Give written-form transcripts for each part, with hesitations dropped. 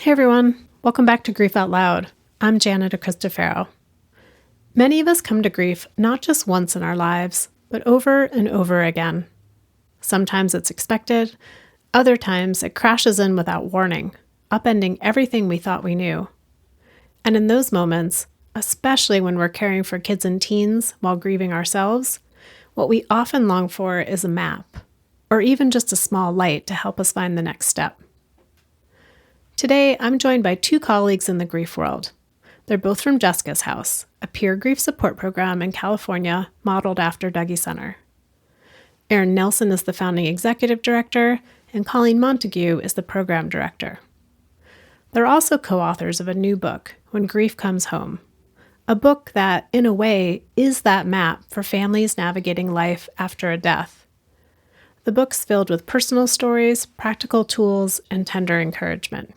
Hey everyone, welcome back to Grief Out Loud. I'm Janet Cristofaro. Many of us come to grief not just once in our lives, but over and over again. Sometimes it's expected, other times it crashes in without warning, upending everything we thought we knew. And in those moments, especially when we're caring for kids and teens while grieving ourselves, what we often long for is a map, or even just a small light to help us find the next step. Today, I'm joined by two colleagues in the grief world. They're both from Jessica's House, a peer grief support program in California modeled after Dougy Center. Erin Nelson is the founding executive director, and Colleen Montague is the program director. They're also co-authors of a new book, When Grief Comes Home, a book that, in a way, is that map for families navigating life after a death. The book's filled with personal stories, practical tools, and tender encouragement.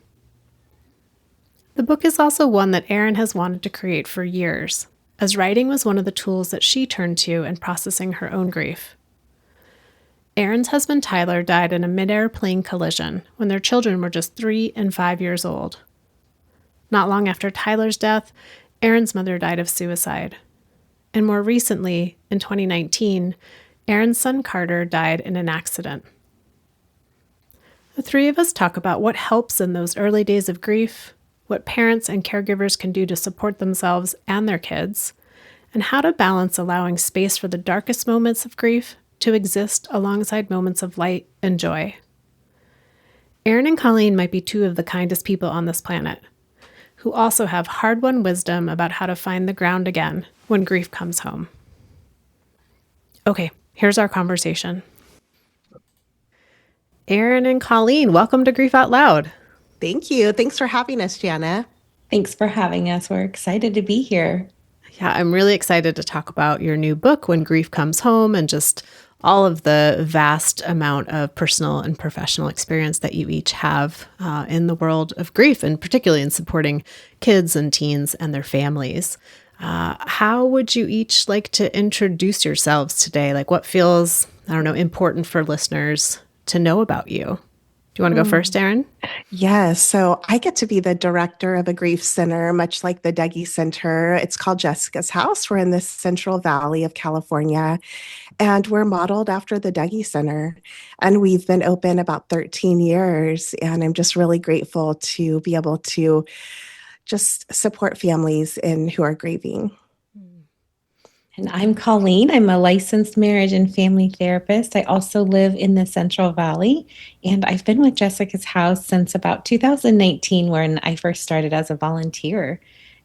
The book is also one that Erin has wanted to create for years, as writing was one of the tools that she turned to in processing her own grief. Erin's husband Tyler died in a mid-air plane collision when their children were just 3 and 5 years old. Not long after Tyler's death, Erin's mother died of suicide. And more recently, in 2019, Erin's son Carter died in an accident. The three of us talk about what helps in those early days of grief, what parents and caregivers can do to support themselves and their kids, and how to balance allowing space for the darkest moments of grief to exist alongside moments of light and joy. Erin and Colleen might be two of the kindest people on this planet, who also have hard-won wisdom about how to find the ground again when grief comes home. Okay, here's our conversation. Erin and Colleen, welcome to Grief Out Loud. Thank you. Thanks for having us, Jana. Thanks for having us. We're excited to be here. Yeah, I'm really excited to talk about your new book, When Grief Comes Home, and just all of the vast amount of personal and professional experience that you each have in the world of grief, and particularly in supporting kids and teens and their families. How would you each like to introduce yourselves today? Like what feels, important for listeners to know about you? Do you want to go first, Erin? Yes. So I get to be the director of a grief center, much like the Dougy Center. It's called Jessica's House. We're in the Central Valley of California, and we're modeled after the Dougy Center. And we've been open about 13 years. And I'm just really grateful to be able to just support families who are grieving. And I'm Colleen. I'm a licensed marriage and family therapist. I also live in the Central Valley, and I've been with Jessica's House since about 2019 when I first started as a volunteer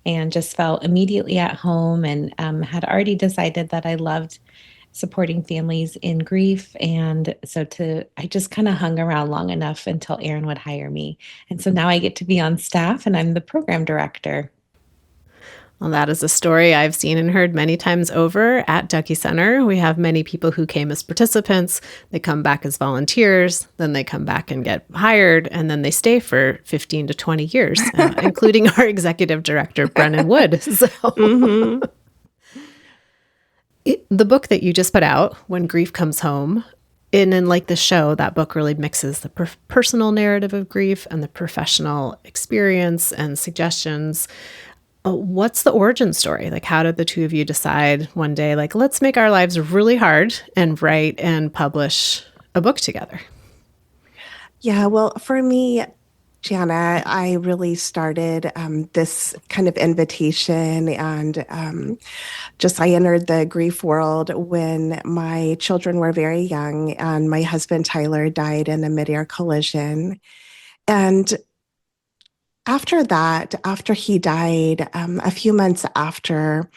and just felt immediately at home and had already decided that I loved supporting families in grief. And so I just kind of hung around long enough until Erin would hire me. And so now I get to be on staff and I'm the program director. Well, that is a story I've seen and heard many times over at Dougy Center. We have many people who came as participants, they come back as volunteers, then they come back and get hired, and then they stay for 15 to 20 years, including our executive director, Brennan Wood. So, the book that you just put out, When Grief Comes Home, and like the show, that book really mixes the personal narrative of grief and the professional experience and suggestions. What's the origin story? Like, how did the two of you decide one day, like, let's make our lives really hard and write and publish a book together? Yeah, well, for me, Jana, I really started this kind of invitation and I entered the grief world when my children were very young and my husband, Tyler, died in a mid-air collision. And after he died, a few months after,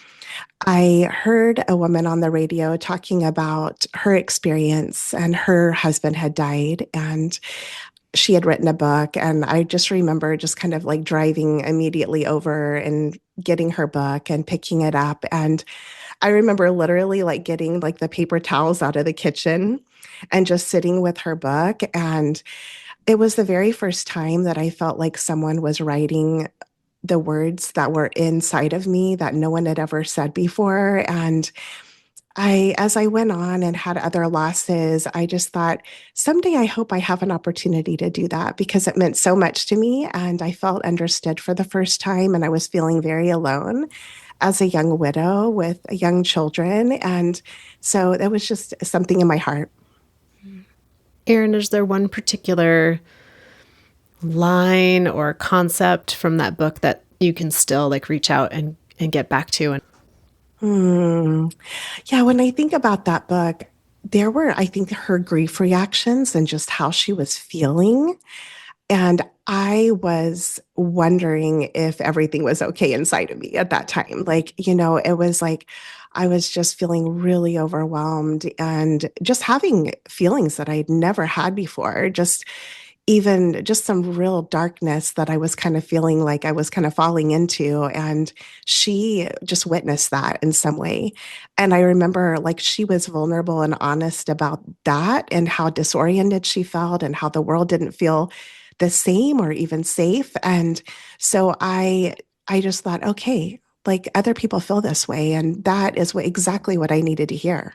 I heard a woman on the radio talking about her experience, and her husband had died, and she had written a book. And I just remember just kind of like driving immediately over and getting her book and picking it up. And I remember literally like getting like the paper towels out of the kitchen and just sitting with her book. And it was the very first time that I felt like someone was writing the words that were inside of me that no one had ever said before. And as I went on and had other losses, I just thought someday I hope I have an opportunity to do that because it meant so much to me. And I felt understood for the first time. And I was feeling very alone as a young widow with young children. And so that was just something in my heart. Erin, is there one particular line or concept from that book that you can still like reach out and get back to? Yeah, when I think about that book, there were, I think, her grief reactions and just how she was feeling. And I was wondering if everything was okay inside of me at that time. Like, it was like I was just feeling really overwhelmed and just having feelings that I'd never had before. Just even just some real darkness that I was kind of feeling like I was kind of falling into. And she just witnessed that in some way. And I remember like she was vulnerable and honest about that and how disoriented she felt and how the world didn't feel the same or even safe. And so I just thought, okay, like other people feel this way. And that is exactly what I needed to hear.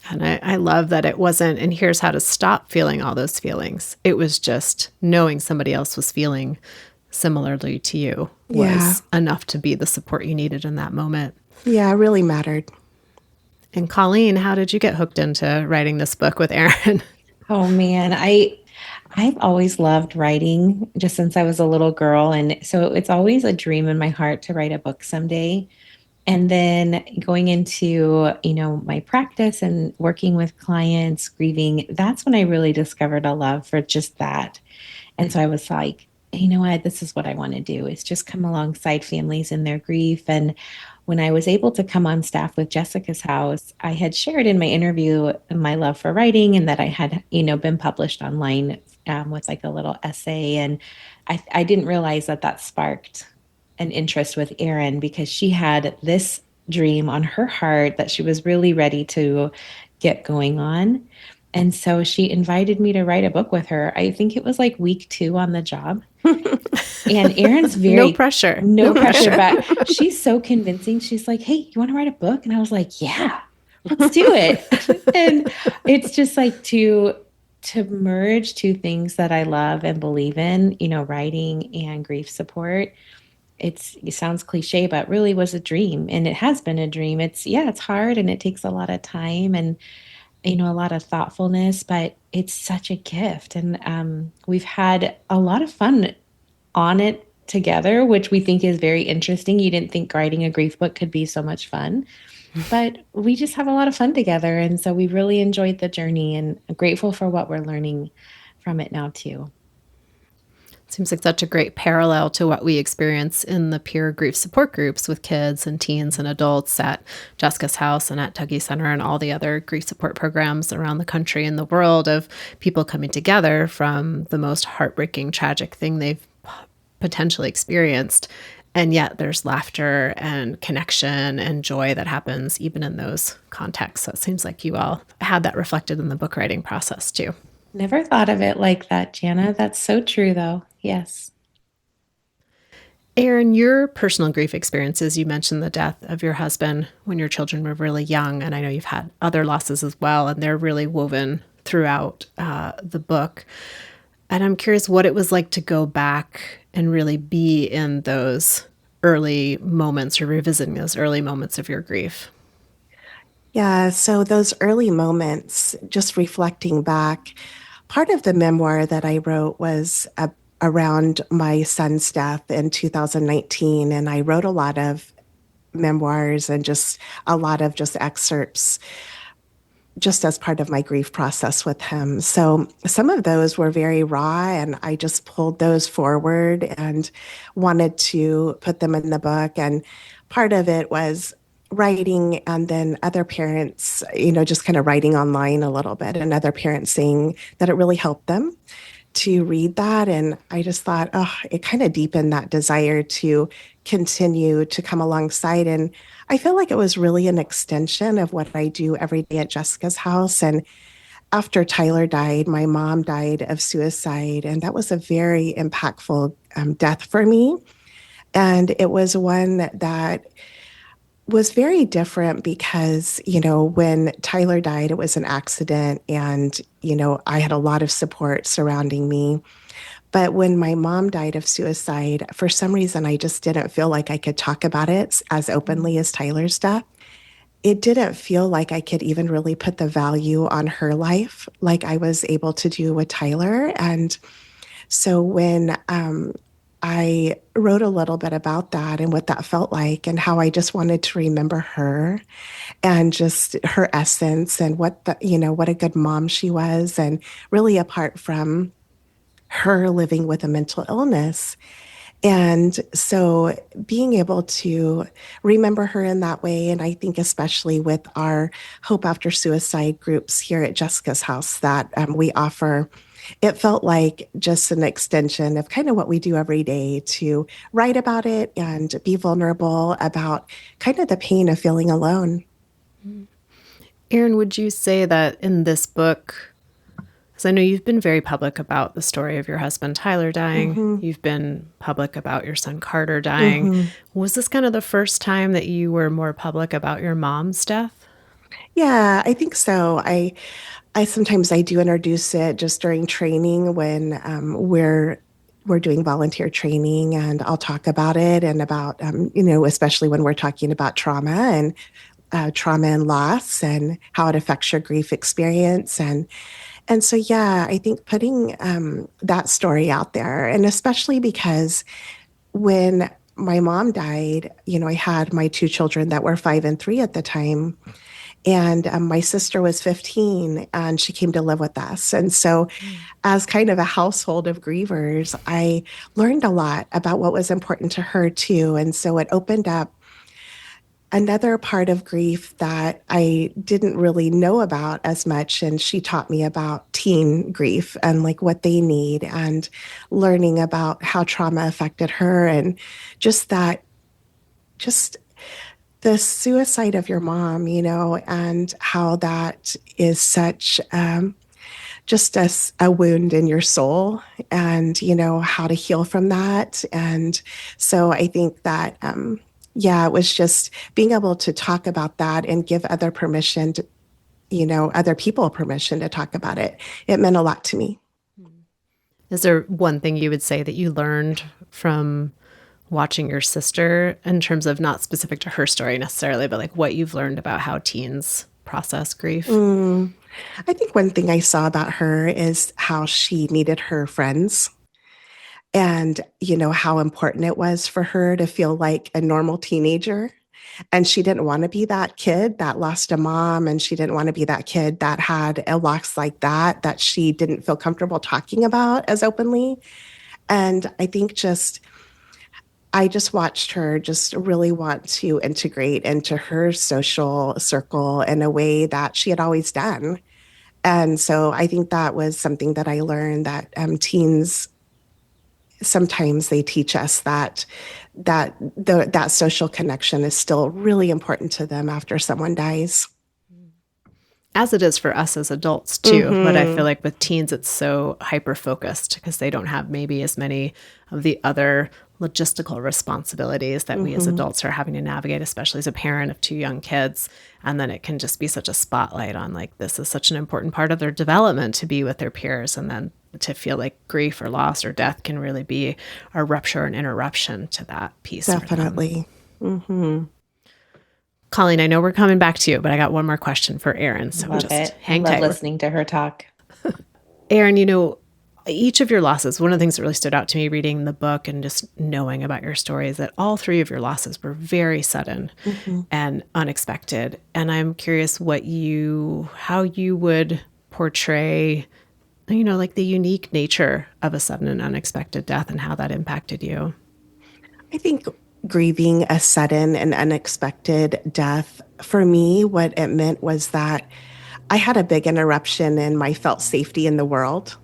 And I love that it wasn't, and here's how to stop feeling all those feelings. It was just knowing somebody else was feeling similarly to you was enough to be the support you needed in that moment. Yeah, it really mattered. And Colleen, how did you get hooked into writing this book with Erin? Oh man, I've always loved writing just since I was a little girl, and so it's always a dream in my heart to write a book someday. And then going into, my practice and working with clients, grieving, that's when I really discovered a love for just that. And so I was like, you know what, this is what I want to do is just come alongside families in their grief. And when I was able to come on staff with Jessica's House, I had shared in my interview my love for writing and that I had, been published online with like a little essay. And I didn't realize that sparked an interest with Erin because she had this dream on her heart that she was really ready to get going on. And so she invited me to write a book with her. I think it was like week 2 on the job. And Erin's No pressure. No pressure, but she's so convincing. She's like, hey, you want to write a book? And I was like, yeah, let's do it. And it's just like to merge two things that I love and believe in, writing and grief support. It sounds cliche, but really was a dream. And it has been a dream. It's hard and it takes a lot of time and, a lot of thoughtfulness, but it's such a gift. And we've had a lot of fun on it together, which we think is very interesting. You didn't think writing a grief book could be so much fun, but we just have a lot of fun together. And so we really enjoyed the journey and I'm grateful for what we're learning from it now too. Seems like such a great parallel to what we experience in the peer grief support groups with kids and teens and adults at Jessica's House and at Tuggy Center and all the other grief support programs around the country and the world of people coming together from the most heartbreaking, tragic thing they've potentially experienced. And yet there's laughter and connection and joy that happens even in those contexts. So it seems like you all had that reflected in the book writing process too. Never thought of it like that, Jana. That's so true, though. Yes. Erin, your personal grief experiences, you mentioned the death of your husband when your children were really young, and I know you've had other losses as well, and they're really woven throughout the book. And I'm curious what it was like to go back and really be in those early moments or revisiting those early moments of your grief. Yeah, so those early moments, just reflecting back, part of the memoir that I wrote was around my son's death in 2019. And I wrote a lot of memoirs and just a lot of just excerpts just as part of my grief process with him. So some of those were very raw, and I just pulled those forward and wanted to put them in the book. And part of it was writing, and then other parents, just kind of writing online a little bit, and other parents saying that it really helped them to read that. And I just thought, it kind of deepened that desire to continue to come alongside. And I feel like it was really an extension of what I do every day at Jessica's House. And after Tyler died, my mom died of suicide. And that was a very impactful death for me. And it was one that was very different because, when Tyler died, it was an accident and, I had a lot of support surrounding me. But when my mom died of suicide, for some reason, I just didn't feel like I could talk about it as openly as Tyler's death. It didn't feel like I could even really put the value on her life like I was able to do with Tyler. And so when I wrote a little bit about that and what that felt like and how I just wanted to remember her and just her essence and what a good mom she was. And really apart from her living with a mental illness. And so being able to remember her in that way, and I think especially with our Hope After Suicide groups here at Jessica's house that we offer, it felt like just an extension of kind of what we do every day to write about it and be vulnerable about kind of the pain of feeling alone. Erin, would you say that in this book, because I know you've been very public about the story of your husband Tyler dying, you've been public about your son Carter dying. Was this kind of the first time that you were more public about your mom's death? Yeah, I think so. I sometimes I do introduce it just during training when we're doing volunteer training, and I'll talk about it and about especially when we're talking about trauma and loss and how it affects your grief experience. And so, yeah, I think putting that story out there, and especially because when my mom died, I had my two children that were 5 and 3 at the time. And my sister was 15 and she came to live with us. And so, as kind of a household of grievers, I learned a lot about what was important to her, too. And so, it opened up another part of grief that I didn't really know about as much. And she taught me about teen grief and like what they need and learning about how trauma affected her and just that, just the suicide of your mom, and how that is such just a wound in your soul and, how to heal from that. And so I think that, yeah, it was just being able to talk about that and give other permission to, other people permission to talk about it. It meant a lot to me. Is there one thing you would say that you learned from watching your sister in terms of not specific to her story necessarily, but like what you've learned about how teens process grief? I think one thing I saw about her is how she needed her friends and, how important it was for her to feel like a normal teenager. And she didn't want to be that kid that lost a mom. And she didn't want to be that kid that had a loss like that she didn't feel comfortable talking about as openly. And I think I just watched her just really want to integrate into her social circle in a way that she had always done. And so I think that was something that I learned that teens sometimes they teach us that social connection is still really important to them after someone dies. As it is for us as adults too. But I feel like with teens, it's so hyper-focused because they don't have maybe as many of the other logistical responsibilities that we as adults are having to navigate, especially as a parent of two young kids. And then it can just be such a spotlight on like, this is such an important part of their development to be with their peers. And then to feel like grief or loss or death can really be a rupture and interruption to that piece. Definitely. Colleen, I know we're coming back to you, but I got one more question for Erin. So Love just it. hang I love tight. listening to her talk. Erin, each of your losses, one of the things that really stood out to me reading the book and just knowing about your story is that all three of your losses were very sudden and unexpected. And I'm curious how you would portray, like the unique nature of a sudden and unexpected death and how that impacted you. I think grieving a sudden and unexpected death, for me, what it meant was that I had a big interruption in my felt safety in the world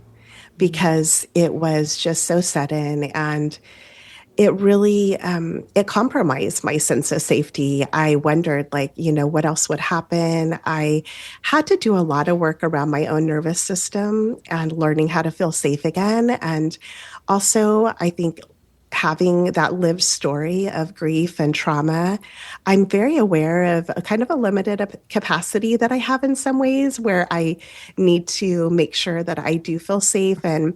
because it was just so sudden and it really it compromised my sense of safety. I wondered what else would happen. I had to do a lot of work around my own nervous system and learning how to feel safe again. And also I think having that lived story of grief and trauma, I'm very aware of a kind of a limited capacity that I have in some ways where I need to make sure that I do feel safe. And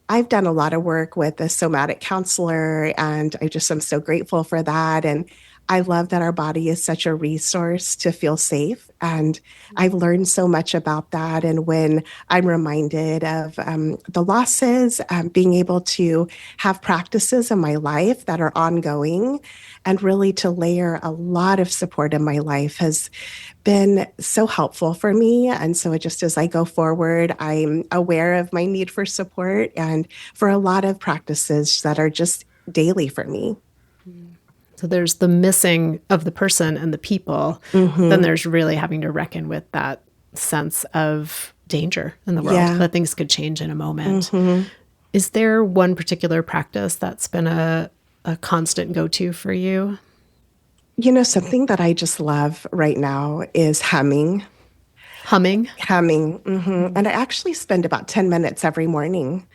I've done a lot of work with a somatic counselor, and I just am so grateful for that. And I love that our body is such a resource to feel safe. And I've learned so much about that. And when I'm reminded of the losses, being able to have practices in my life that are ongoing and really to layer a lot of support in my life has been so helpful for me. And so just as I go forward, I'm aware of my need for support and for a lot of practices that are just daily for me. So there's the missing of the person and the people. Then there's really having to reckon with that sense of danger in the world, that things could change in a moment. Is there one particular practice that's been a constant go-to for you? Something that I just love right now is humming. Humming? Humming. And I actually spend about 10 minutes every morning.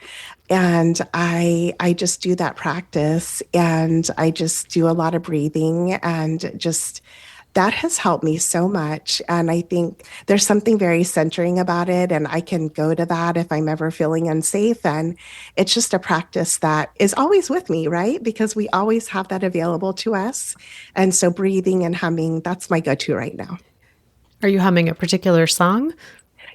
And I just do that practice, and I just do a lot of breathing, and just that has helped me so much. And I think there's something very centering about it. And I can go to that if I'm ever feeling unsafe. And it's just a practice that is always with me, right? Because we always have that available to us. And so breathing and humming, that's my go-to right now. Are you humming a particular song?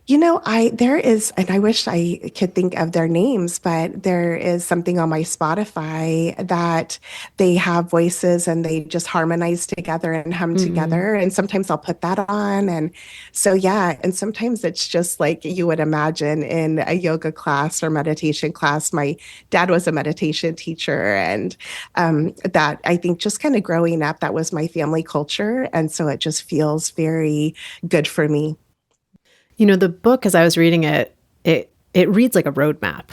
There is, and I wish I could think of their names, but there is something on my Spotify that they have voices and they just harmonize together and hum together. And sometimes I'll put that on. And so, yeah. And sometimes it's just like you would imagine in a yoga class or meditation class. My dad was a meditation teacher, and that I think just kind of growing up, that was my family culture. And so it just feels very good for me. The book, as I was reading it, it reads like a roadmap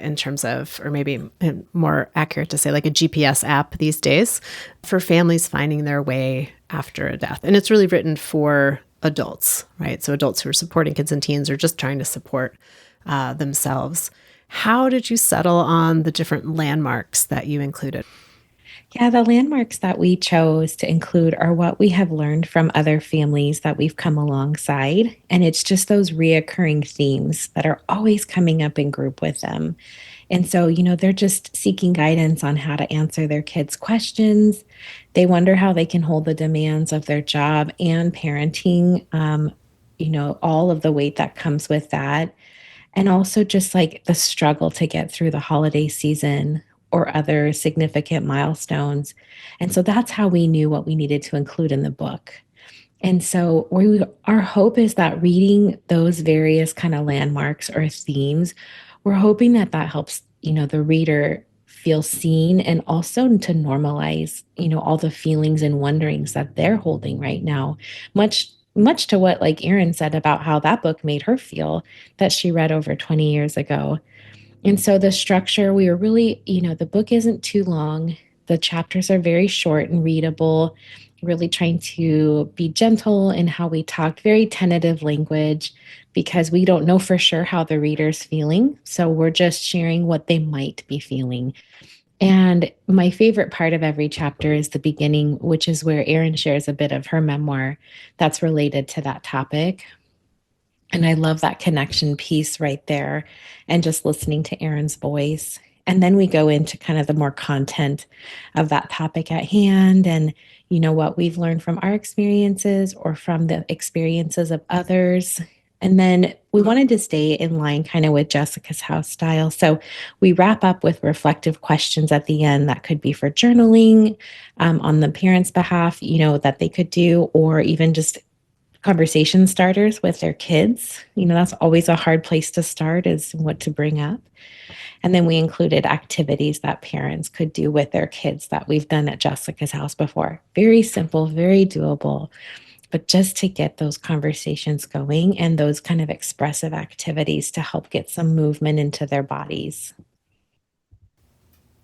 in terms of, or maybe more accurate to say, like a GPS app these days for families finding their way after a death. And it's really written for adults, right? So adults who are supporting kids and teens or just trying to support themselves. How did you settle on the different landmarks that you included? Yeah, the landmarks that we chose to include are what we have learned from other families that we've come alongside. And it's just those reoccurring themes that are always coming up in group with them. And so, they're just seeking guidance on how to answer their kids' questions. They wonder how they can hold the demands of their job and parenting, all of the weight that comes with that. And also just like the struggle to get through the holiday season or other significant milestones. And so that's how we knew what we needed to include in the book. And so our hope is that reading those various kind of landmarks or themes, we're hoping that helps, the reader feel seen and also to normalize, all the feelings and wonderings that they're holding right now. Much to what like Erin said about how that book made her feel that she read over 20 years ago. And so the structure, we were really, the book isn't too long. The chapters are very short and readable, really trying to be gentle in how we talked, very tentative language, because we don't know for sure how the reader's feeling. So we're just sharing what they might be feeling. And my favorite part of every chapter is the beginning, which is where Erin shares a bit of her memoir that's related to that topic. And I love that connection piece right there and just listening to Erin's voice. And then we go into kind of the more content of that topic at hand and, what we've learned from our experiences or from the experiences of others. And then we wanted to stay in line kind of with Jessica's house style. So we wrap up with reflective questions at the end that could be for journaling on the parents' behalf, that they could do, or even just conversation starters with their kids. That's always a hard place to start, is what to bring up. And then we included activities that parents could do with their kids that we've done at Jessica's house before. Very simple, very doable, but just to get those conversations going and those kind of expressive activities to help get some movement into their bodies.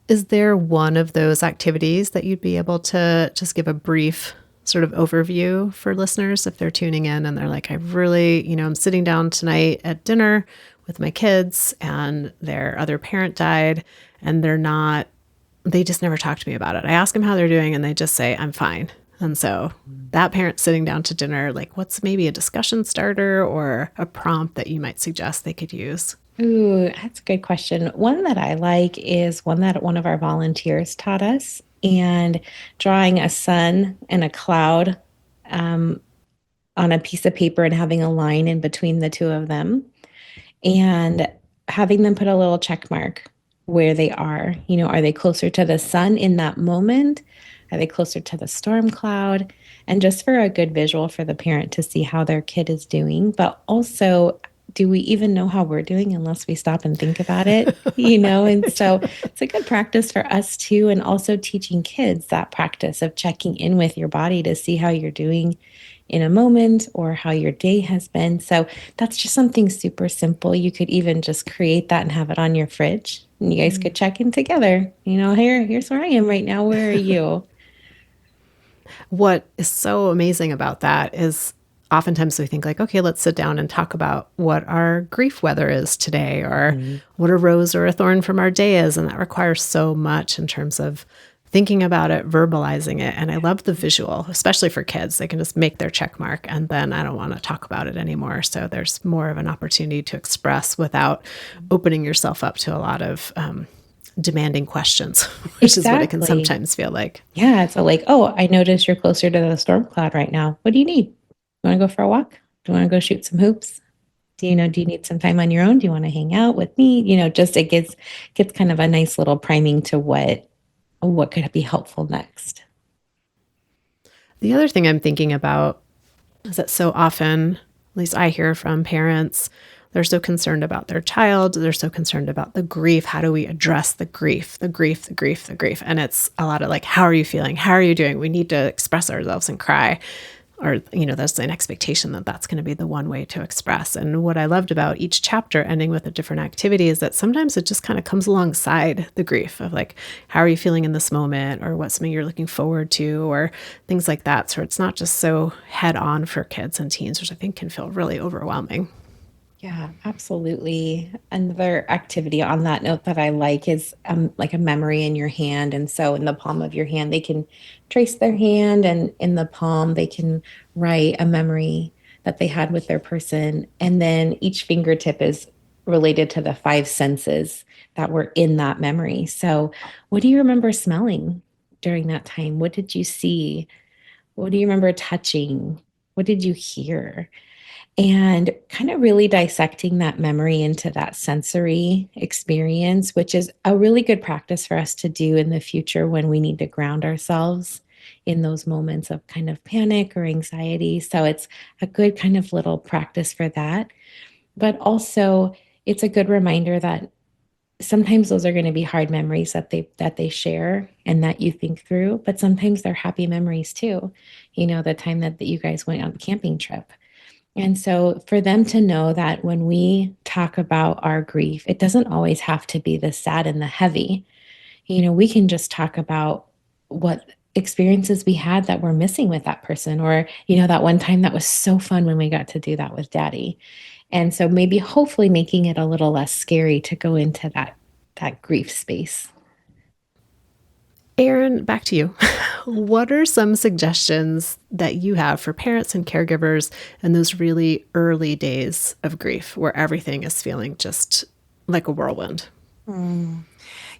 Is there one of those activities that you'd be able to just give a brief sort of overview for listeners if they're tuning in and they're like, I really, I'm sitting down tonight at dinner with my kids and their other parent died and they're not they just never talk to me about it. I ask them how they're doing and they just say, I'm fine. And so that parent sitting down to dinner, like what's maybe a discussion starter or a prompt that you might suggest they could use? Ooh, that's a good question. One that I like is one that one of our volunteers taught us, and drawing a sun and a cloud um, on a piece of paper and having a line in between the two of them, and having them put a little check mark where they are. Are they closer to the sun in that moment? Are they closer to the storm cloud? And just for a good visual for the parent to see how their kid is doing, but also, do we even know how we're doing unless we stop and think about it? And so it's a good practice for us too. And also teaching kids that practice of checking in with your body to see how you're doing in a moment or how your day has been. So that's just something super simple. You could even just create that and have it on your fridge. And you guys could check in together. Here's where I am right now. Where are you? What is so amazing about that is oftentimes we think like, okay, let's sit down and talk about what our grief weather is today or what a rose or a thorn from our day is. And that requires so much in terms of thinking about it, verbalizing it. And I love the visual, especially for kids. They can just make their check mark and then I don't want to talk about it anymore. So there's more of an opportunity to express without opening yourself up to a lot of demanding questions, which is what it can sometimes feel like. Yeah. So like, oh, I noticed you're closer to the storm cloud right now. What do you need? You want to go for a walk? Do you want to go shoot some hoops? Do you need some time on your own? Do you want to hang out with me? Just it gets kind of a nice little priming to what could be helpful next. The other thing I'm thinking about is that so often, at least I hear from parents, they're so concerned about their child. They're so concerned about the grief. How do we address the grief, the grief, the grief, the grief? And it's a lot of like, how are you feeling? How are you doing? We need to express ourselves and cry. Or, there's an expectation that that's going to be the one way to express. And what I loved about each chapter ending with a different activity is that sometimes it just kind of comes alongside the grief of like, how are you feeling in this moment? Or what's something you're looking forward to? Or things like that. So it's not just so head on for kids and teens, which I think can feel really overwhelming. Yeah, absolutely. Another activity on that note that I like is like a memory in your hand. And so in the palm of your hand, they can trace their hand, and in the palm, they can write a memory that they had with their person. And then each fingertip is related to the five senses that were in that memory. So, what do you remember smelling during that time? What did you see? What do you remember touching? What did you hear? And kind of really dissecting that memory into that sensory experience, which is a really good practice for us to do in the future when we need to ground ourselves in those moments of kind of panic or anxiety. So it's a good kind of little practice for that. But also, it's a good reminder that sometimes those are going to be hard memories that they share and that you think through, but sometimes they're happy memories too. The time that you guys went on the camping trip. And so for them to know that when we talk about our grief, it doesn't always have to be the sad and the heavy. We can just talk about what experiences we had that we're missing with that person, or, that one time that was so fun when we got to do that with daddy. And so maybe hopefully making it a little less scary to go into that grief space. Erin, back to you. What are some suggestions that you have for parents and caregivers in those really early days of grief where everything is feeling just like a whirlwind?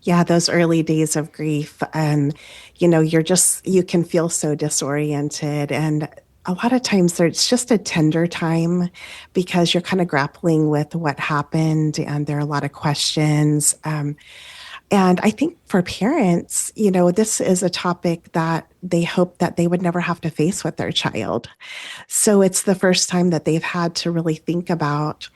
Yeah, those early days of grief, you can feel so disoriented. And a lot of times it's just a tender time because you're kind of grappling with what happened and there are a lot of questions. And I think for parents, this is a topic that they hope that they would never have to face with their child. So it's the first time that they've had to really think about,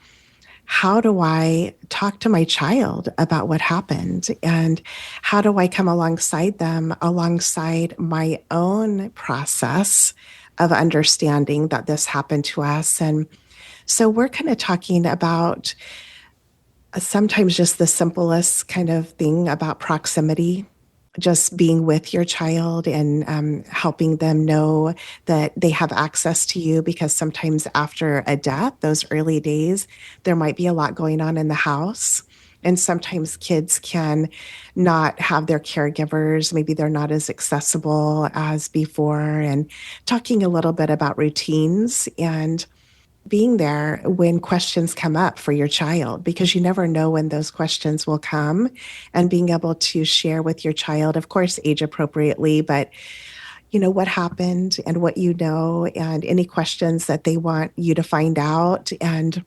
how do I talk to my child about what happened? And how do I come alongside them, alongside my own process of understanding that this happened to us? And so we're kind of talking about sometimes just the simplest kind of thing about proximity, just being with your child and helping them know that they have access to you, because sometimes after a death, those early days, there might be a lot going on in the house. And sometimes kids can not have their caregivers. Maybe they're not as accessible as before. And talking a little bit about routines and being there when questions come up for your child, because you never know when those questions will come, and being able to share with your child, of course, age appropriately, but what happened and what and any questions that they want you to find out. And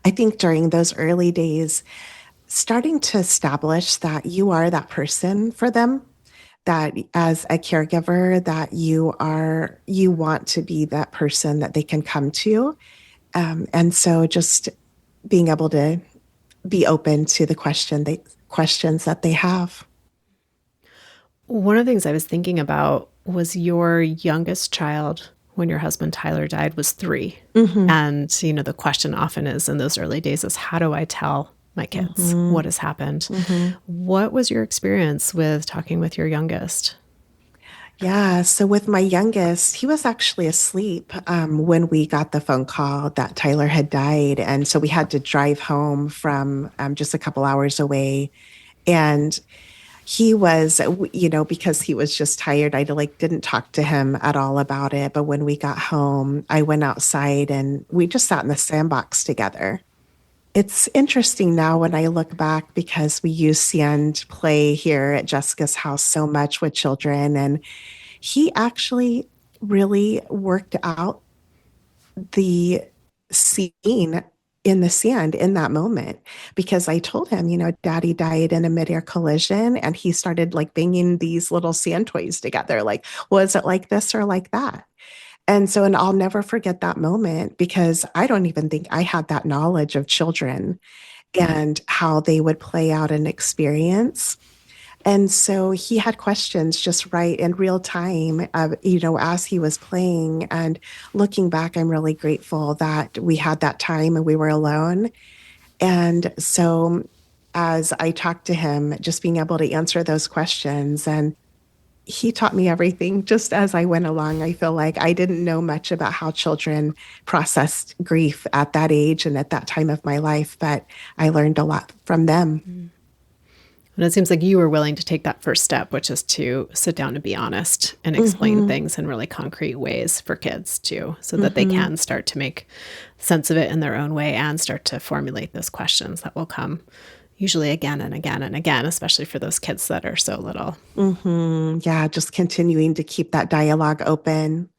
I think during those early days, starting to establish that you are that person for them, that as a caregiver, that you want to be that person that they can come to. And so just being able to be open to the questions that they have. One of the things I was thinking about was your youngest child, when your husband Tyler died, was 3. Mm-hmm. And, the question often is in those early days is, how do I tell my kids what has happened? Mm-hmm. What was your experience with talking with your youngest? Yeah, so with my youngest, he was actually asleep when we got the phone call that Tyler had died. And so we had to drive home from just a couple hours away. And he was, because he was just tired, I didn't talk to him at all about it. But when we got home, I went outside and we just sat in the sandbox together. It's interesting now when I look back, because we use sand play here at Jessica's house so much with children. And he actually really worked out the scene in the sand in that moment, because I told him, Daddy died in a midair collision, and he started banging these little sand toys together. Like, was it like this or like that? And I'll never forget that moment, because I don't even think I had that knowledge of children and how they would play out an experience. And so he had questions just right in real time, as he was playing. And looking back, I'm really grateful that we had that time and we were alone. And so as I talked to him, just being able to answer those questions, and he taught me everything just as I went along. I feel like I didn't know much about how children processed grief at that age and at that time of my life, but I learned a lot from them. And it seems like you were willing to take that first step, which is to sit down and be honest and explain things in really concrete ways for kids too, so that they can start to make sense of it in their own way and start to formulate those questions that will come usually again and again and again, especially for those kids that are so little. Yeah, just continuing to keep that dialogue open.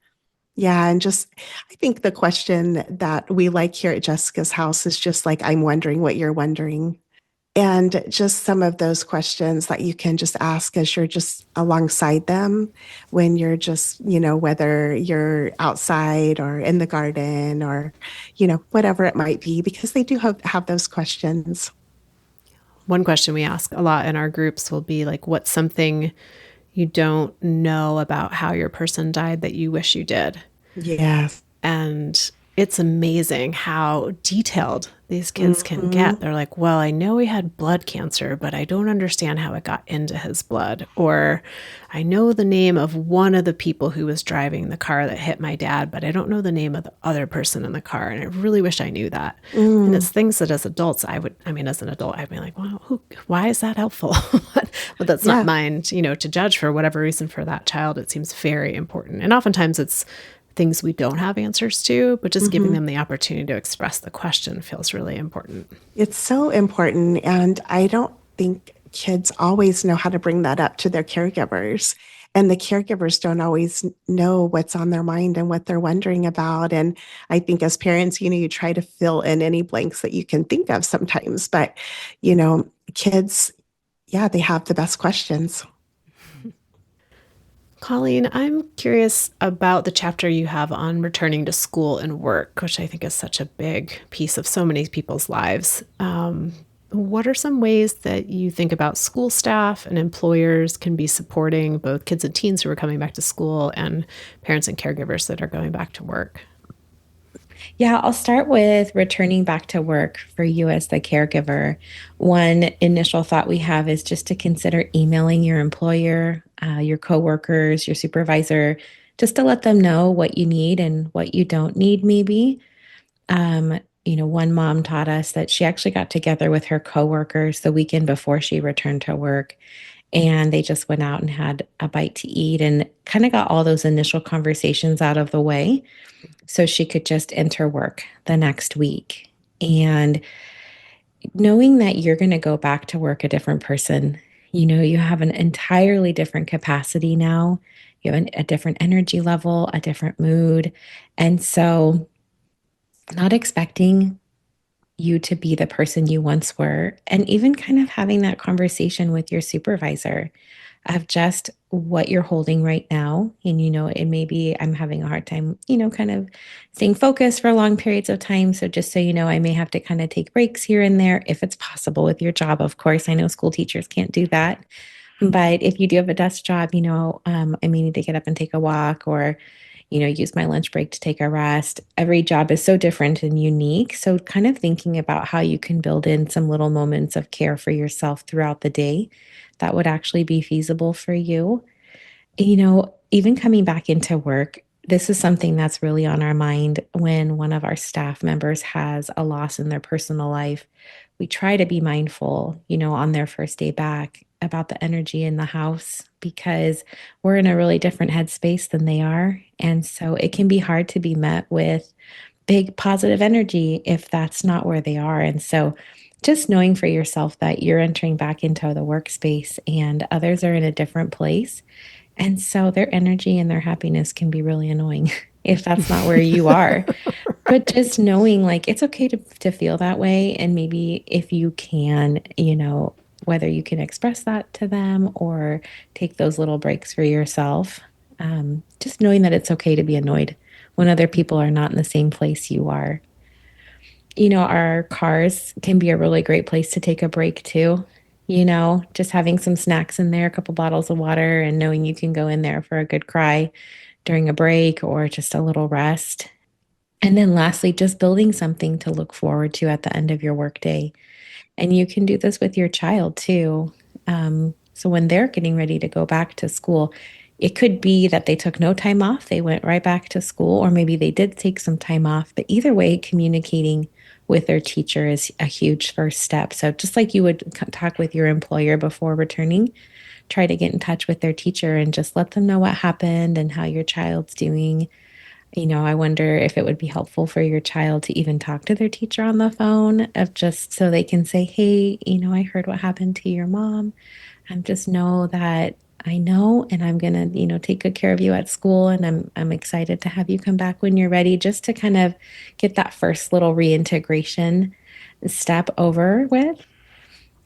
Yeah, and I think the question that we like here at Jessica's house is just like, I'm wondering what you're wondering. And just some of those questions that you can just ask as you're just alongside them, when you're just, whether you're outside or in the garden or, whatever it might be, because they do have those questions. One question we ask a lot in our groups will be like, what's something you don't know about how your person died that you wish you did? Yes. And it's amazing how detailed these kids can get. They're like, well, I know he had blood cancer, but I don't understand how it got into his blood. Or I know the name of one of the people who was driving the car that hit my dad, but I don't know the name of the other person in the car. And I really wish I knew that. And it's things that as adults, as an adult, I'd be like, wow, why is that helpful? But that's not mine, to judge. For whatever reason for that child, it seems very important. And oftentimes it's things we don't have answers to, but just giving them the opportunity to express the question feels really important. It's so important. And I don't think kids always know how to bring that up to their caregivers. And the caregivers don't always know what's on their mind and what they're wondering about. And I think as parents, you try to fill in any blanks that you can think of sometimes. But, kids, yeah, they have the best questions. Colleen, I'm curious about the chapter you have on returning to school and work, which I think is such a big piece of so many people's lives. What are some ways that you think about school staff and employers can be supporting both kids and teens who are coming back to school and parents and caregivers that are going back to work? Yeah, I'll start with returning back to work for you as the caregiver. One initial thought we have is just to consider emailing your employer, your coworkers, your supervisor, just to let them know what you need and what you don't need, maybe. one mom taught us that she actually got together with her coworkers the weekend before she returned to work, and they just went out and had a bite to eat and kind of got all those initial conversations out of the way so she could just enter work the next week. And knowing that you're going to go back to work a different person, you have an entirely different capacity now. You have a different energy level, a different mood. And so, not expecting you to be the person you once were, and even kind of having that conversation with your supervisor of just what you're holding right now. And, it may be I'm having a hard time, kind of staying focused for long periods of time. So just so you know, I may have to kind of take breaks here and there if it's possible with your job. Of course, I know school teachers can't do that. But if you do have a desk job, I may need to get up and take a walk or, use my lunch break to take a rest. Every job is so different and unique. So, kind of thinking about how you can build in some little moments of care for yourself throughout the day that would actually be feasible for you. Even coming back into work, this is something that's really on our mind when one of our staff members has a loss in their personal life. We try to be mindful, on their first day back about the energy in the house because we're in a really different headspace than they are. And so it can be hard to be met with big positive energy if that's not where they are. And so just knowing for yourself that you're entering back into the workspace and others are in a different place, and so their energy and their happiness can be really annoying if that's not where you are. But just knowing like it's okay to feel that way. And maybe if you can, whether you can express that to them or take those little breaks for yourself, just knowing that it's okay to be annoyed when other people are not in the same place you are. Our cars can be a really great place to take a break too. Just having some snacks in there, a couple bottles of water, and knowing you can go in there for a good cry during a break or just a little rest. And then lastly, just building something to look forward to at the end of your workday. And you can do this with your child too. So when they're getting ready to go back to school, it could be that they took no time off, they went right back to school, or maybe they did take some time off. But either way, communicating with their teacher is a huge first step. So just like you would talk with your employer before returning, try to get in touch with their teacher and just let them know what happened and how your child's doing. I wonder if it would be helpful for your child to even talk to their teacher on the phone of just so they can say, hey, I heard what happened to your mom. And just know that I know, and I'm going to, take good care of you at school. And I'm excited to have you come back when you're ready, just to kind of get that first little reintegration step over with.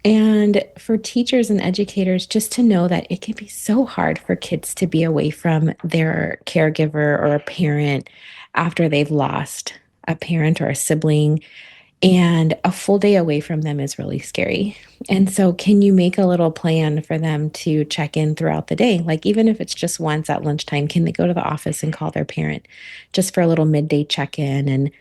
And for teachers and educators, just to know that it can be so hard for kids to be away from their caregiver or a parent after they've lost a parent or a sibling. And a full day away from them is really scary. And so, can you make a little plan for them to check in throughout the day? Like, even if it's just once at lunchtime, can they go to the office and call their parent just for a little midday check in? And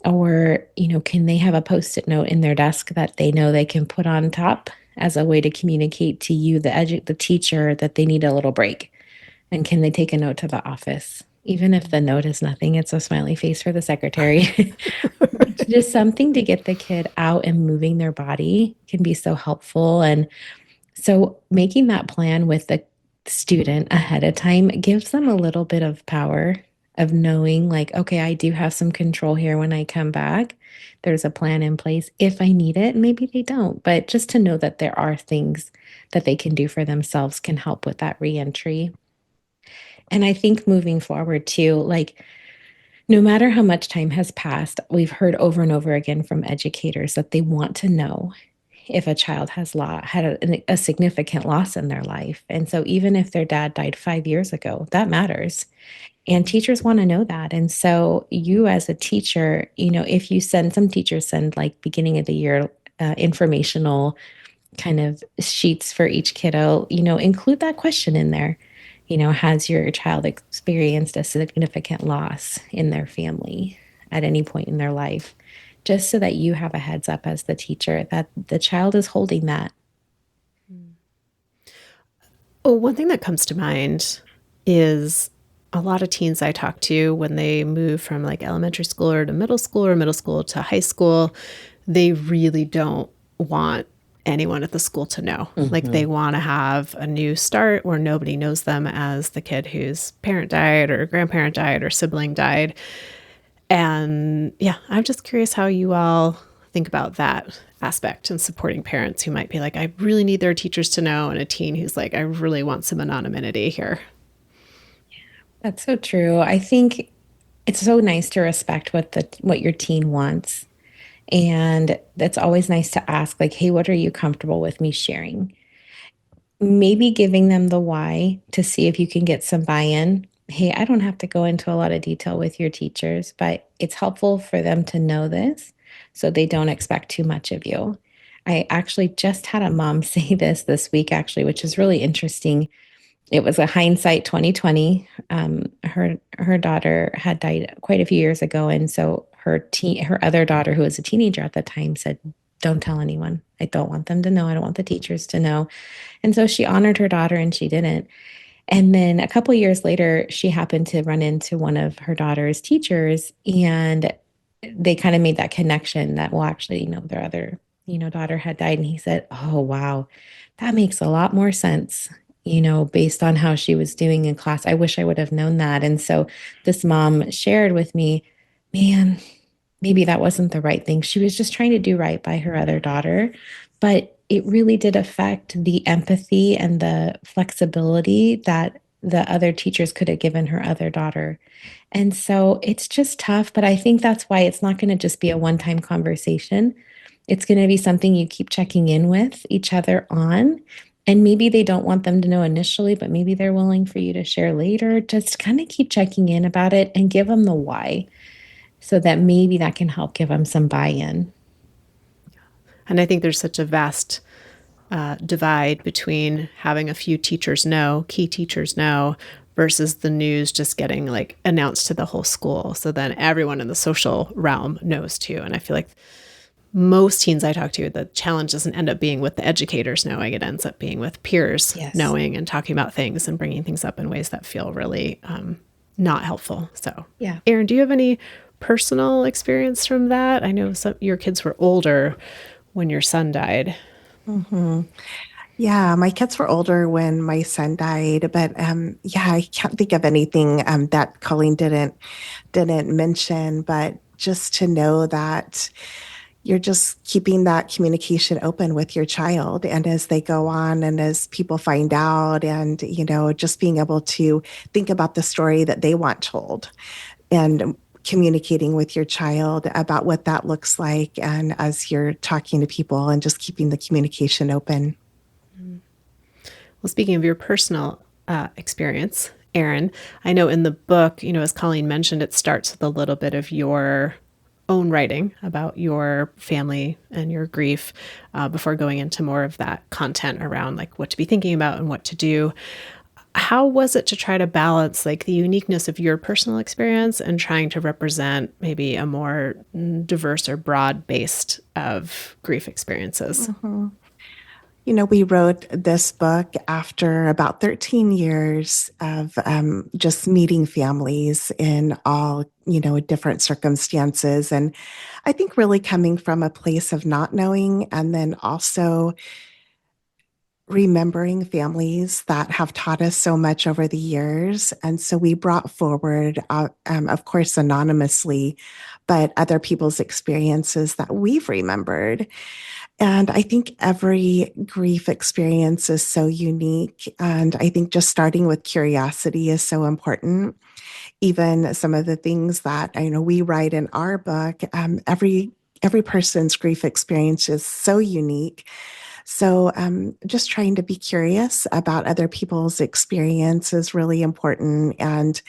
or, can they have a post-it note in their desk that they know they can put on top as a way to communicate to you, the teacher, that they need a little break? And can they take a note to the office? Even if the note is nothing, it's a smiley face for the secretary. Just something to get the kid out and moving their body can be so helpful. And so making that plan with the student ahead of time gives them a little bit of power of knowing, like, okay, I do have some control here when I come back. There's a plan in place if I need it. Maybe they don't, but just to know that there are things that they can do for themselves can help with that reentry. And I think moving forward too, like, no matter how much time has passed, we've heard over and over again from educators that they want to know if a child has had a significant loss in their life. And so even if their dad died 5 years ago, that matters. And teachers want to know that. And so you as a teacher, if you some teachers send like beginning of the year informational kind of sheets for each kiddo, include that question in there. Has your child experienced a significant loss in their family at any point in their life? Just so that you have a heads up as the teacher that the child is holding that. Oh, one thing that comes to mind is a lot of teens I talk to, when they move from like elementary school or to middle school or middle school to high school, they really don't want anyone at the school to know. Like they want to have a new start where nobody knows them as the kid whose parent died or grandparent died or sibling died. And yeah, I'm just curious how you all think about that aspect and supporting parents who might be like, I really need their teachers to know, and a teen who's like, I really want some anonymity here. That's so true. I think it's so nice to respect what your teen wants. And it's always nice to ask, like, hey, what are you comfortable with me sharing? Maybe giving them the why to see if you can get some buy-in. Hey, I don't have to go into a lot of detail with your teachers, but it's helpful for them to know this so they don't expect too much of you. I actually just had a mom say this week, actually, which is really interesting. It was a hindsight 2020. Her daughter had died quite a few years ago, and so her other daughter, who was a teenager at the time, said, "Don't tell anyone. I don't want them to know. I don't want the teachers to know." And so she honored her daughter, and she didn't. And then a couple of years later, she happened to run into one of her daughter's teachers, and they kind of made that connection that, well, actually, their other, daughter had died. And he said, "Oh, wow, that makes a lot more sense, based on how she was doing in class. I wish I would have known that." And so this mom shared with me, man, maybe that wasn't the right thing. She was just trying to do right by her other daughter, but it really did affect the empathy and the flexibility that the other teachers could have given her other daughter. And so it's just tough, but I think that's why it's not going to just be a one-time conversation. It's going to be something you keep checking in with each other on. And maybe they don't want them to know initially, but maybe they're willing for you to share later. Just kind of keep checking in about it and give them the why, so that maybe that can help give them some buy-in. And I think there's such a vast divide between having a few teachers know, key teachers know, versus the news just getting like announced to the whole school. So then everyone in the social realm knows too. And I feel like most teens I talk to, the challenge doesn't end up being with the educators knowing. It ends up being with peers knowing and talking about things and bringing things up in ways that feel really not helpful. So, yeah. Erin, do you have any personal experience from that? I know your kids were older when your son died. Mm-hmm. Yeah, my kids were older when my son died, but yeah, I can't think of anything that Colleen didn't mention. But just to know that you're just keeping that communication open with your child, and as they go on, and as people find out, and just being able to think about the story that they want told, and communicating with your child about what that looks like, and as you're talking to people, and just keeping the communication open. Well, speaking of your personal experience, Erin, I know in the book, as Colleen mentioned, it starts with a little bit of your own writing about your family and your grief before going into more of that content around like what to be thinking about and what to do. How was it to try to balance like the uniqueness of your personal experience and trying to represent maybe a more diverse or broad based of grief experiences? Mm-hmm. We wrote this book after about 13 years of just meeting families in all, different circumstances. And I think really coming from a place of not knowing, and then also remembering families that have taught us so much over the years. And so we brought forward, of course, anonymously, but other people's experiences that we've remembered. And I think every grief experience is so unique. And I think just starting with curiosity is so important. Even some of the things that I know we write in our book, every person's grief experience is so unique. So just trying to be curious about other people's experience is really important. And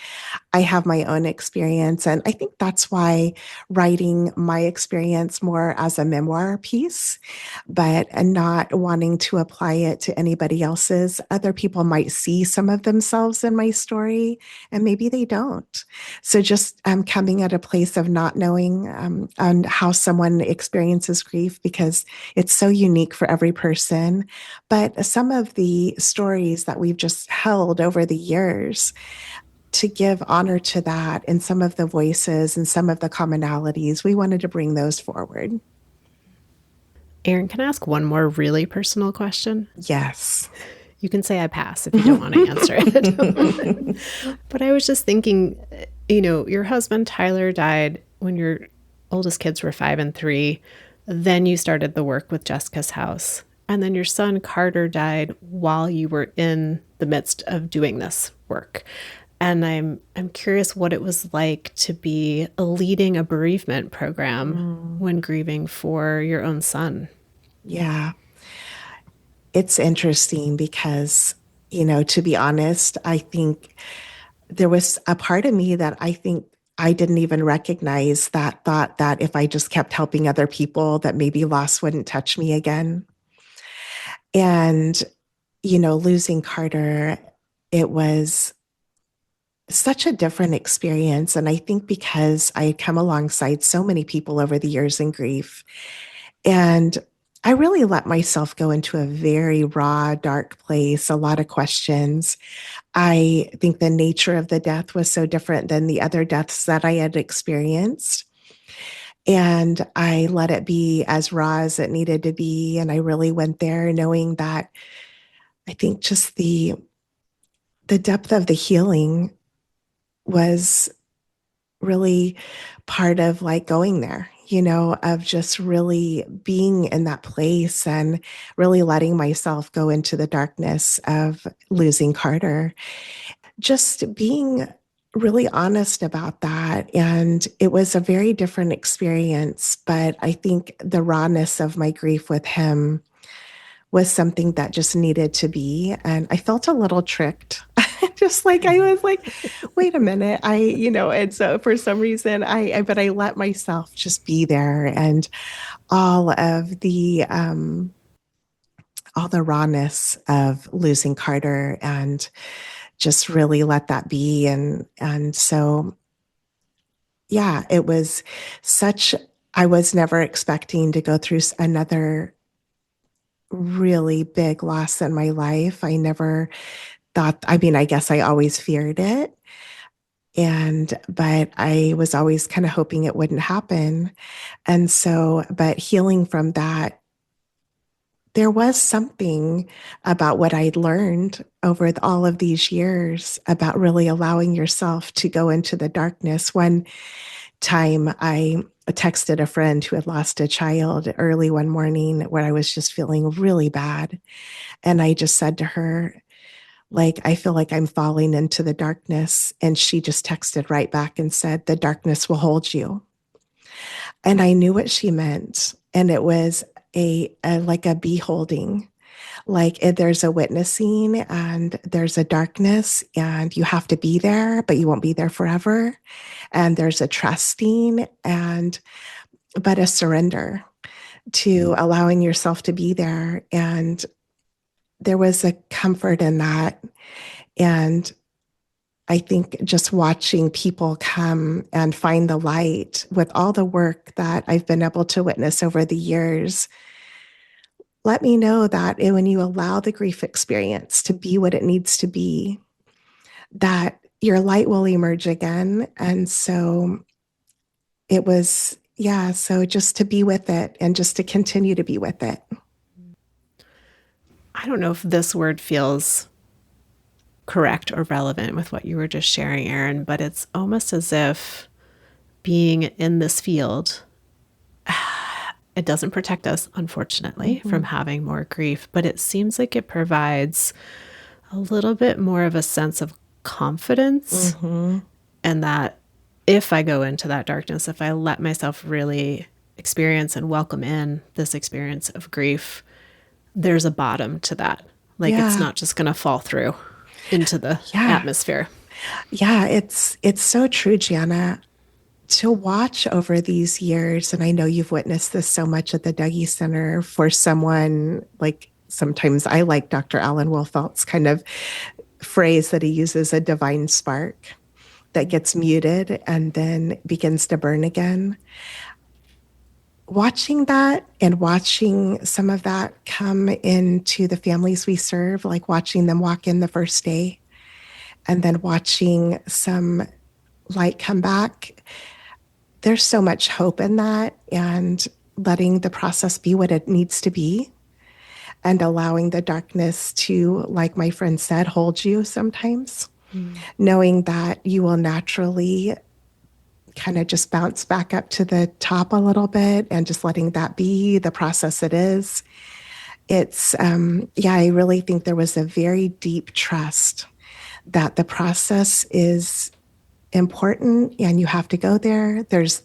I have my own experience. And I think that's why writing my experience more as a memoir piece, but not wanting to apply it to anybody else's. Other people might see some of themselves in my story, and maybe they don't. So just coming at a place of not knowing on how someone experiences grief, because it's so unique for every person. But some of the stories that we've just held over the years, to give honor to that and some of the voices and some of the commonalities, we wanted to bring those forward. Erin, can I ask one more really personal question? Yes. You can say I pass if you don't want to answer it. But I was just thinking, your husband, Tyler, died when your oldest kids were 5 and 3. Then you started the work with Jessica's House. And then your son, Carter, died while you were in the midst of doing this work. And I'm curious what it was like to be leading a bereavement program when grieving for your own son. Yeah. It's interesting because, to be honest, I think there was a part of me that I think I didn't even recognize that thought that if I just kept helping other people, that maybe loss wouldn't touch me again. And, losing Carter, it was such a different experience. And I think because I had come alongside so many people over the years in grief, and I really let myself go into a very raw, dark place, a lot of questions. I think the nature of the death was so different than the other deaths that I had experienced. And I let it be as raw as it needed to be. And I really went there knowing that I think just the depth of the healing was really part of like going there, of just really being in that place and really letting myself go into the darkness of losing Carter. Just being really honest about that. And it was a very different experience, but I think the rawness of my grief with him was something that just needed to be. And I felt a little tricked. Just like I was like, wait a minute. And so for some reason but I let myself just be there, and all the rawness of losing Carter, and just really let that be. And so, yeah, it was I was never expecting to go through another really big loss in my life. I never thought, I guess I always feared it. But I was always kind of hoping it wouldn't happen. And so, but healing from that, there was something about what I'd learned over all of these years about really allowing yourself to go into the darkness. One time I texted a friend who had lost a child early one morning where I was just feeling really bad. And I just said to her, like, I feel like I'm falling into the darkness. And she just texted right back and said, the darkness will hold you. And I knew what she meant. And it was like a beholding, like there's a witnessing and there's a darkness and you have to be there, but you won't be there forever. And there's a trusting but a surrender to allowing yourself to be there. And there was a comfort in that. And I think just watching people come and find the light with all the work that I've been able to witness over the years, let me know that when you allow the grief experience to be what it needs to be, that your light will emerge again. And so it was, so just to be with it and just to continue to be with it. I don't know if this word feels correct or relevant with what you were just sharing, Erin, but it's almost as if being in this field, it doesn't protect us, unfortunately, from having more grief, but it seems like it provides a little bit more of a sense of confidence. And that if I go into that darkness, if I let myself really experience and welcome in this experience of grief, there's a bottom to that. Like it's not just going to fall through into the atmosphere. Yeah, it's so true, Gianna. To watch over these years, and I know you've witnessed this so much at the Dougie Center, for someone like, sometimes I like Dr. Alan Wolfelt's kind of phrase that he uses, a divine spark that gets muted and then begins to burn again. Watching that and watching some of that come into the families we serve, like watching them walk in the first day and then watching some light come back, there's so much hope in that, and letting the process be what it needs to be, and allowing the darkness to, like my friend said, hold you sometimes, knowing that you will naturally kind of just bounce back up to the top a little bit, and just letting that be the process it is. It's, yeah, I really think there was a very deep trust that the process is important and you have to go there. There's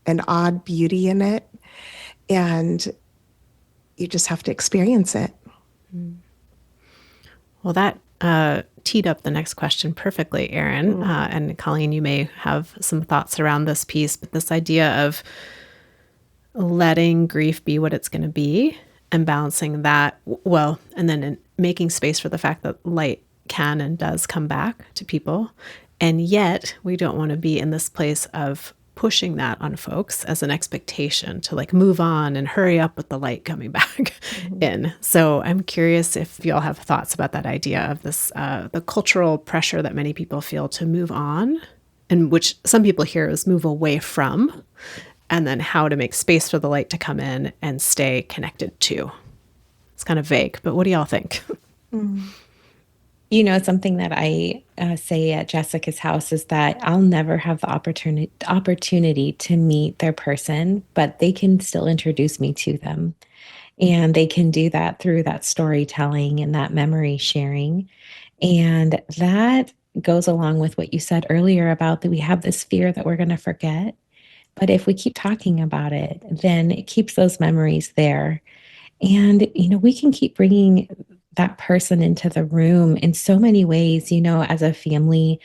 an odd beauty in it, and you just have to experience it. Well, that teed up the next question perfectly, Erin. And Colleen, you may have some thoughts around this piece, but this idea of letting grief be what it's going to be and balancing that, well, and then making space for the fact that light can and does come back to people. And yet we don't want to be in this place of pushing that on folks as an expectation to like move on and hurry up with the light coming back in. So I'm curious if you all have thoughts about that idea of this, the cultural pressure that many people feel to move on, and which some people hear is move away from, and then how to make space for the light to come in and stay connected to. It's kind of vague, but what do y'all think? You know, something that I say at Jessica's house is that I'll never have the opportunity to meet their person, but they can still introduce me to them. And they can do that through that storytelling and that memory sharing. And that goes along with what you said earlier about that we have this fear that we're going to forget. But if we keep talking about it, then it keeps those memories there. And, you know, we can keep bringing that person into the room in so many ways, you know, as a family,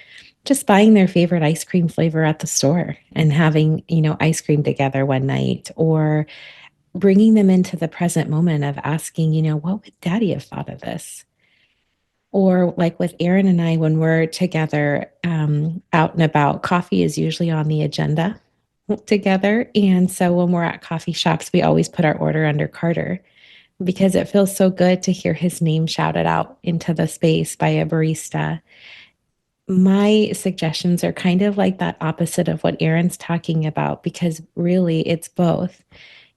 just buying their favorite ice cream flavor at the store and having, you know, ice cream together one night, or bringing them into the present moment of asking, you know, what would daddy have thought of this? Or like with Erin and I, when we're together out and about, coffee is usually on the agenda together. And so when we're at coffee shops, we always put our order under Carter because it feels so good to hear his name shouted out into the space by a barista. My suggestions are kind of like that opposite of what Erin's talking about, because really it's both.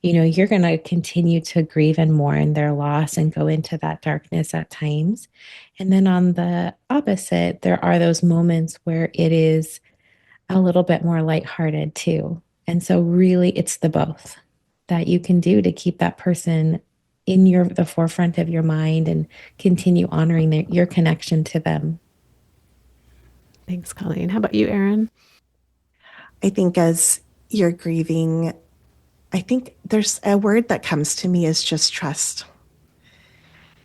You know, you're going to continue to grieve and mourn their loss and go into that darkness at times. And then on the opposite, there are those moments where it is a little bit more lighthearted too. And so really it's the both that you can do to keep that person in the forefront of your mind and continue honoring your connection to them. Thanks, Colleen. How about you, Erin? I think as you're grieving, I think there's a word that comes to me is just trust.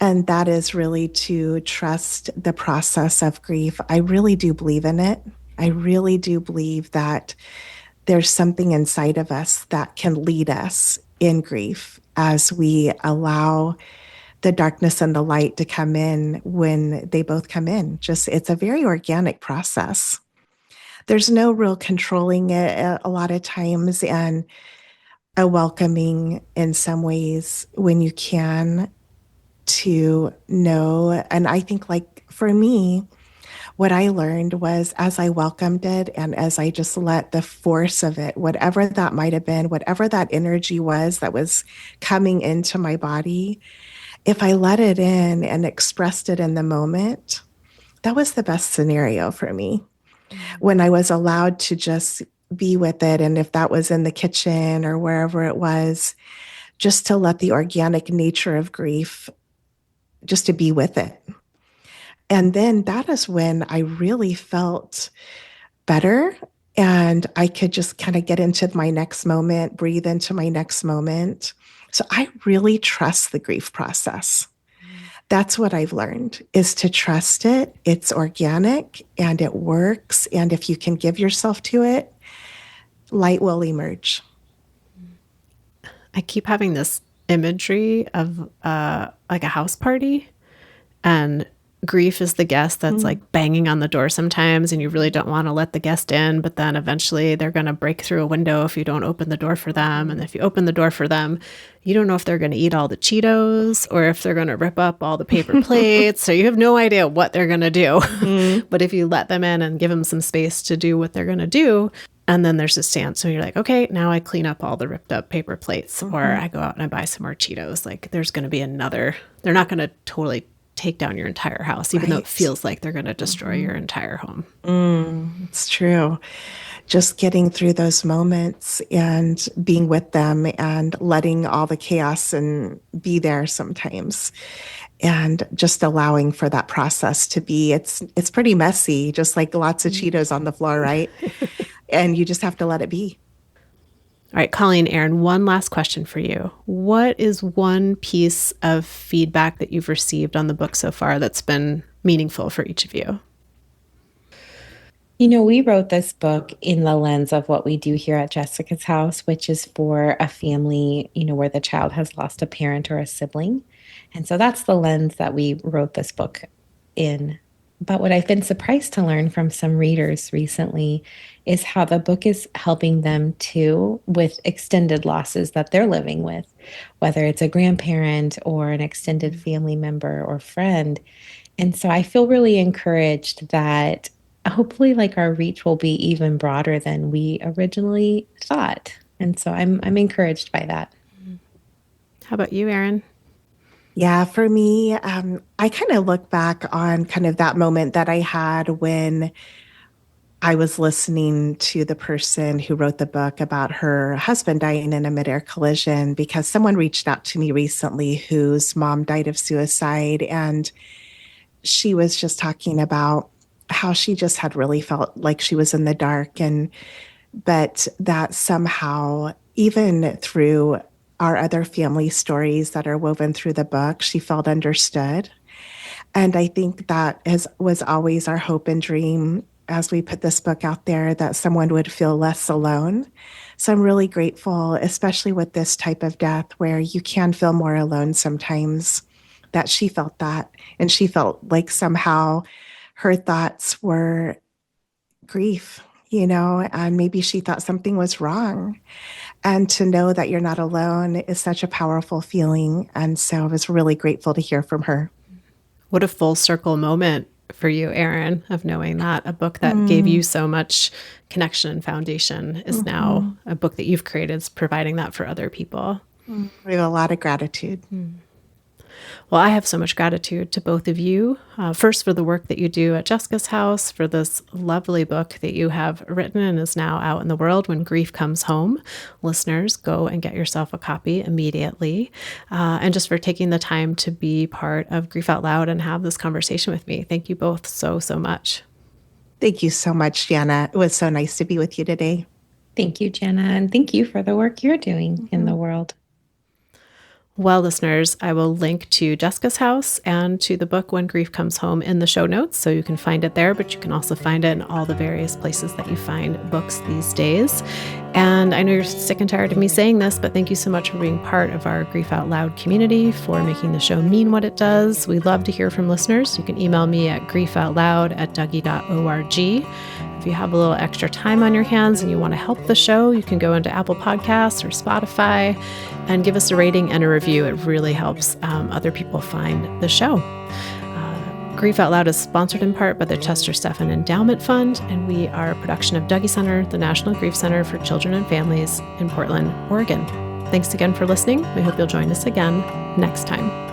And that is really to trust the process of grief. I really do believe in it. I really do believe that there's something inside of us that can lead us in grief as we allow the darkness and the light to come in when they both come in. Just, it's a very organic process. There's no real controlling it a lot of times, and a welcoming in some ways when you can, to know. And I think, like, for me, what I learned was as I welcomed it and as I just let the force of it, whatever that might have been, whatever that energy was that was coming into my body, if I let it in and expressed it in the moment, that was the best scenario for me. When I was allowed to just be with it, and if that was in the kitchen or wherever it was, just to let the organic nature of grief, just to be with it. And then that is when I really felt better, and I could just kind of get into my next moment, breathe into my next moment. So I really trust the grief process. That's what I've learned, is to trust it. It's organic and it works. And if you can give yourself to it, light will emerge. I keep having this imagery of like a house party, and grief is the guest that's like banging on the door sometimes, and you really don't want to let the guest in, but then eventually they're going to break through a window if you don't open the door for them. And if you open the door for them, you don't know if they're going to eat all the Cheetos or if they're going to rip up all the paper plates. So you have no idea what they're going to do. But if you let them in and give them some space to do what they're going to do, and then there's a stand. So you're like, okay, now I clean up all the ripped up paper plates, or I go out and I buy some more Cheetos. Like there's going to be another, they're not going to totally take down your entire house, even though it feels like they're going to destroy your entire home. It's true. Just getting through those moments and being with them and letting all the chaos and be there sometimes, and just allowing for that process to be, it's pretty messy, just like lots of Cheetos on the floor, right? And you just have to let it be. All right, Colleen, Erin, one last question for you. What is one piece of feedback that you've received on the book so far that's been meaningful for each of you? You know, we wrote this book in the lens of what we do here at Jessica's house, which is for a family, you know, where the child has lost a parent or a sibling. And so that's the lens that we wrote this book in. But what I've been surprised to learn from some readers recently is how the book is helping them too with extended losses that they're living with, whether it's a grandparent or an extended family member or friend. And so I feel really encouraged that hopefully like our reach will be even broader than we originally thought. And so I'm encouraged by that. How about you, Erin? Yeah, for me, I kind of look back on kind of that moment that I had when I was listening to the person who wrote the book about her husband dying in a midair collision, because someone reached out to me recently whose mom died of suicide. And she was just talking about how she just had really felt like she was in the dark, but that somehow, even through our other family stories that are woven through the book, she felt understood. And I think that was always our hope and dream as we put this book out there, that someone would feel less alone. So I'm really grateful, especially with this type of death where you can feel more alone sometimes, that she felt that. And she felt like somehow her thoughts were grief, and maybe she thought something was wrong. And to know that you're not alone is such a powerful feeling. And so I was really grateful to hear from her. What a full circle moment for you, Erin, of knowing that a book that gave you so much connection and foundation is now a book that you've created, is providing that for other people. We have a lot of gratitude. Well, I have so much gratitude to both of you. First, for the work that you do at Jessica's house, for this lovely book that you have written and is now out in the world, When Grief Comes Home. Listeners, go and get yourself a copy immediately. And just for taking the time to be part of Grief Out Loud and have this conversation with me. Thank you both so, so much. Thank you so much, Jana. It was so nice to be with you today. Thank you, Jana. And thank you for the work you're doing in the world. Well, listeners, I will link to Jessica's house and to the book When Grief Comes Home in the show notes, so you can find it there, but you can also find it in all the various places that you find books these days. And I know you're sick and tired of me saying this, but thank you so much for being part of our Grief Out Loud community, for making the show mean what it does. We love to hear from listeners. You can email me at griefoutloud@dougie.org. If you have a little extra time on your hands and you want to help the show, you can go into Apple Podcasts or Spotify and give us a rating and a review. It really helps other people find the show. Grief Out Loud is sponsored in part by the Chester Stephan Endowment Fund, and we are a production of Dougie Center, the National Grief Center for Children and Families in Portland, Oregon. Thanks again for listening. We hope you'll join us again next time.